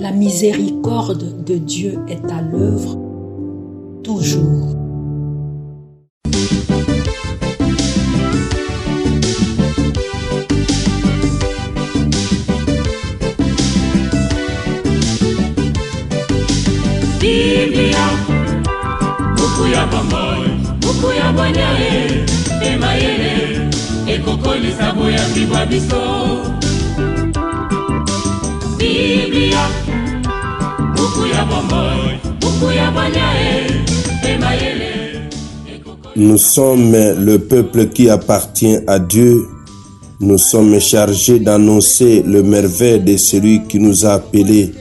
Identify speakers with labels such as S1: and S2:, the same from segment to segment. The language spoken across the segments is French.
S1: La miséricorde de Dieu est à l'œuvre toujours.
S2: Biblia, buku ya bomoi, buku ya bonyae, emayele, ekokoli sabo ya bibwa biso. Biblia, buku ya bomoi, buku ya bonyae, emayele.
S3: Nous sommes le peuple qui appartient à Dieu. Nous sommes chargés d'annoncer le merveille de celui qui nous a appelés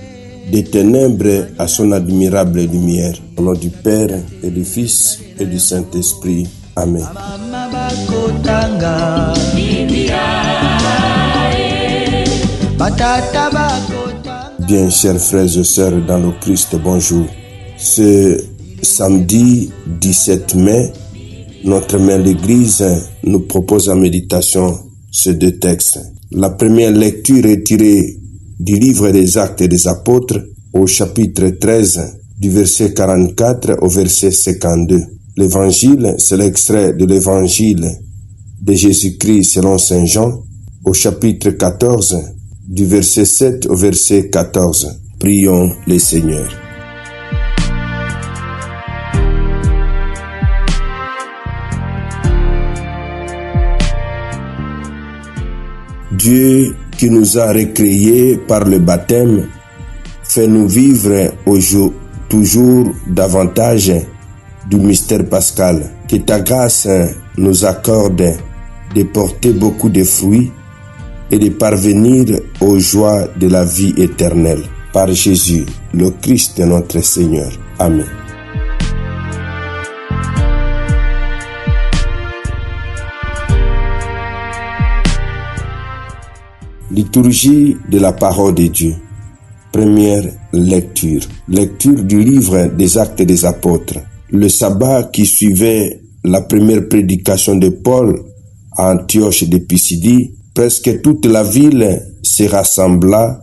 S3: des ténèbres à son admirable lumière. Au nom du Père et du Fils et du Saint-Esprit. Amen. Bien, chers frères et sœurs dans le Christ, bonjour. Ce samedi 17 mai, notre mère l'Église nous propose en méditation ces deux textes. La première lecture est tirée du livre des Actes des Apôtres au chapitre 13 du verset 44 au verset 52. L'évangile, c'est l'extrait de l'évangile de Jésus-Christ selon Saint Jean au chapitre 14 du verset 7 au verset 14. Prions le Seigneur. Dieu qui nous a recréés par le baptême, fais-nous vivre toujours davantage du mystère pascal. Que ta grâce nous accorde de porter beaucoup de fruits et de parvenir aux joies de la vie éternelle. Par Jésus, le Christ notre Seigneur. Amen. Liturgie de la parole de Dieu. Première lecture. Lecture du livre des Actes des Apôtres. Le sabbat qui suivait la première prédication de Paul à Antioche de Pisidie, presque toute la ville se rassembla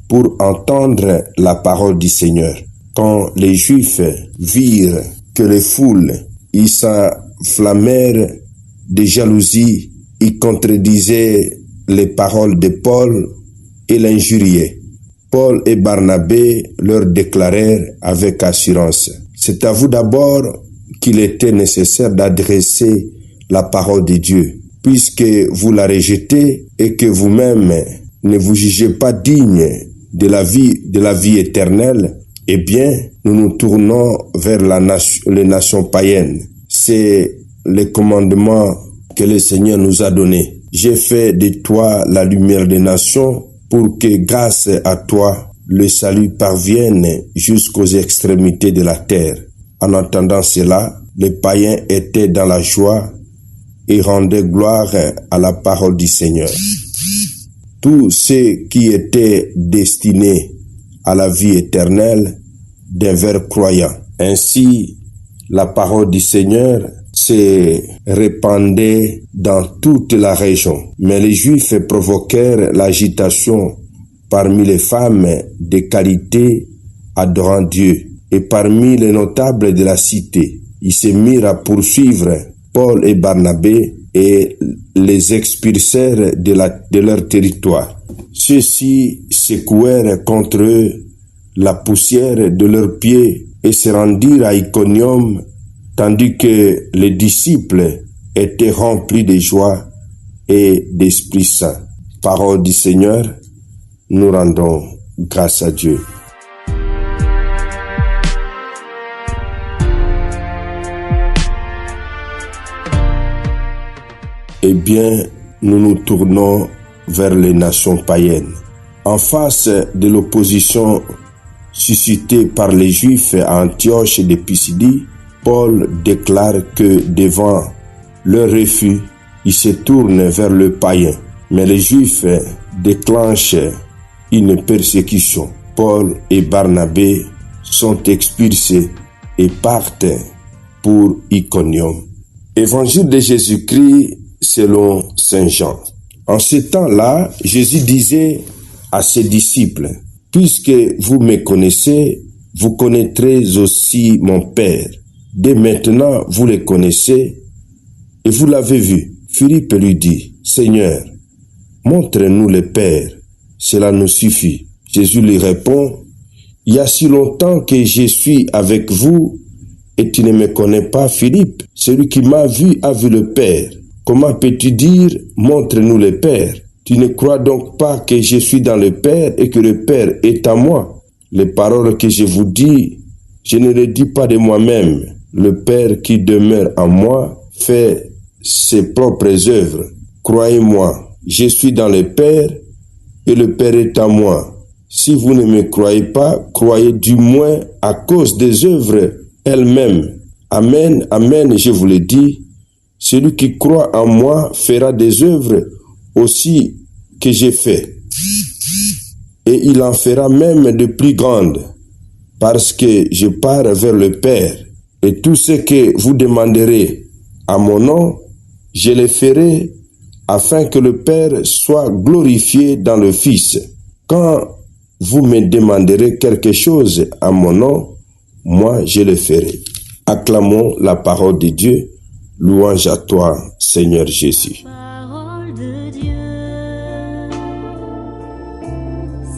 S3: pour entendre la parole du Seigneur. Quand les Juifs virent que les foules y s'enflammèrent de jalousie, y contredisaient les paroles de Paul et l'injuriaient. Paul et Barnabé leur déclarèrent avec assurance: c'est à vous d'abord qu'il était nécessaire d'adresser la parole de Dieu, puisque vous la rejetez et que vous-même ne vous jugez pas digne de la vie éternelle. Eh bien, nous nous tournons vers les nations païennes. C'est le commandement que le Seigneur nous a donné. J'ai fait de toi la lumière des nations pour que grâce à toi, le salut parvienne jusqu'aux extrémités de la terre. En entendant cela, les païens étaient dans la joie et rendaient gloire à la parole du Seigneur. Tous ceux qui étaient destinés à la vie éternelle devinrent croyants. Ainsi, la parole du Seigneur se répandait dans toute la région. Mais les Juifs provoquèrent l'agitation parmi les femmes de qualité adorant Dieu et parmi les notables de la cité. Ils se mirent à poursuivre Paul et Barnabé et les expulsèrent de leur territoire. Ceux-ci secouèrent contre eux la poussière de leurs pieds et se rendirent à Iconium, tandis que les disciples étaient remplis de joie et d'Esprit Saint. Parole du Seigneur, nous rendons grâce à Dieu. Eh bien, nous nous tournons vers les nations païennes. En face de l'opposition suscitée par les Juifs à Antioche de Pisidie, Paul déclare que devant leur refus, ils se tournent vers le païen. Mais les Juifs déclenchent une persécution. Paul et Barnabé sont expulsés et partent pour Iconium. Évangile de Jésus-Christ selon Saint Jean. En ce temps-là, Jésus disait à ses disciples: Puisque vous me connaissez, vous connaîtrez aussi mon Père. Dès maintenant, vous le connaissez et vous l'avez vu. Philippe lui dit, Seigneur, montre-nous le Père, cela nous suffit. Jésus lui répond, il y a si longtemps que je suis avec vous et tu ne me connais pas, Philippe. Celui qui m'a vu a vu le Père. Comment peux-tu dire, montre-nous le Père? Tu ne crois donc pas que je suis dans le Père et que le Père est à moi? Les paroles que je vous dis, je ne les dis pas de moi-même. Le Père qui demeure en moi fait ses propres œuvres. Croyez-moi, je suis dans le Père et le Père est à moi. Si vous ne me croyez pas, croyez du moins à cause des œuvres elles-mêmes. Amen, amen, je vous le dis. Celui qui croit en moi fera des œuvres aussi que j'ai fait. Et il en fera même de plus grandes, parce que je pars vers le Père. Et tout ce que vous demanderez à mon nom, je le ferai afin que le Père soit glorifié dans le Fils. Quand vous me demanderez quelque chose à mon nom, moi je le ferai. Acclamons la parole de Dieu. Louange à toi, Seigneur Jésus.
S4: Parole de Dieu,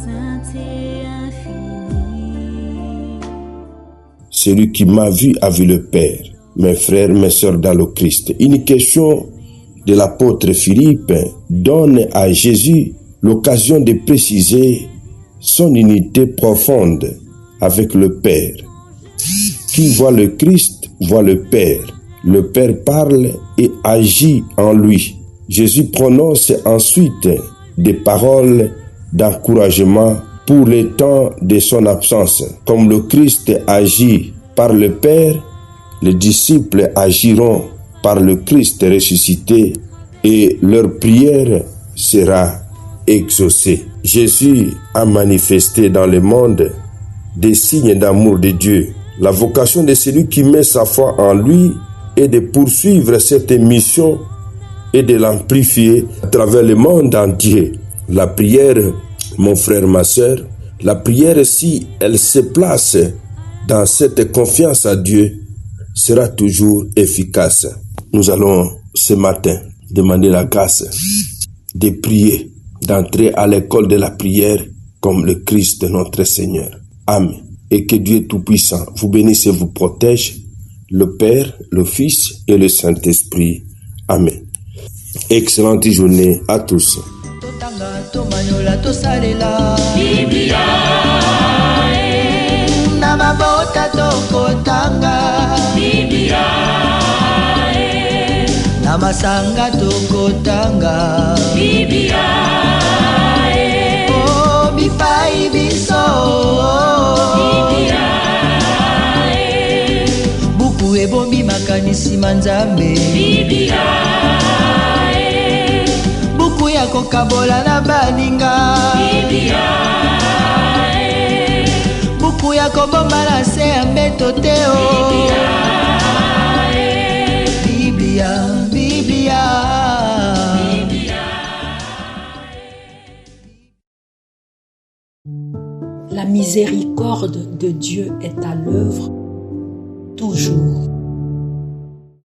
S4: sainte et infinie.
S3: Celui qui m'a vu a vu le Père. Mes frères, mes sœurs dans le Christ. Une question de l'apôtre Philippe donne à Jésus l'occasion de préciser son unité profonde avec le Père. Qui voit le Christ voit le Père. Le Père parle et agit en lui. Jésus prononce ensuite des paroles d'encouragement pour le temps de son absence. Comme le Christ agit par le Père, les disciples agiront par le Christ ressuscité et leur prière sera exaucée. Jésus a manifesté dans le monde des signes d'amour de Dieu. La vocation de celui qui met sa foi en lui est de poursuivre cette mission et de l'amplifier à travers le monde entier. La prière, mon frère, ma sœur, la prière, si elle se place dans cette confiance à Dieu, sera toujours efficace. Nous allons ce matin demander la grâce de prier, d'entrer à l'école de la prière comme le Christ notre Seigneur. Amen. Et que Dieu Tout-Puissant vous bénisse et vous protège, le Père, le Fils et le Saint-Esprit. Amen. Excellente journée à tous.
S5: Namasanga tokotanga Biblia oh bipai biso Biblia buku ebombi makanisi manzambe Biblia buku ya kokabola na baninga Biblia buku ya kobomba na se ya mbeto teo Biblia
S1: La miséricorde de Dieu est à l'œuvre toujours.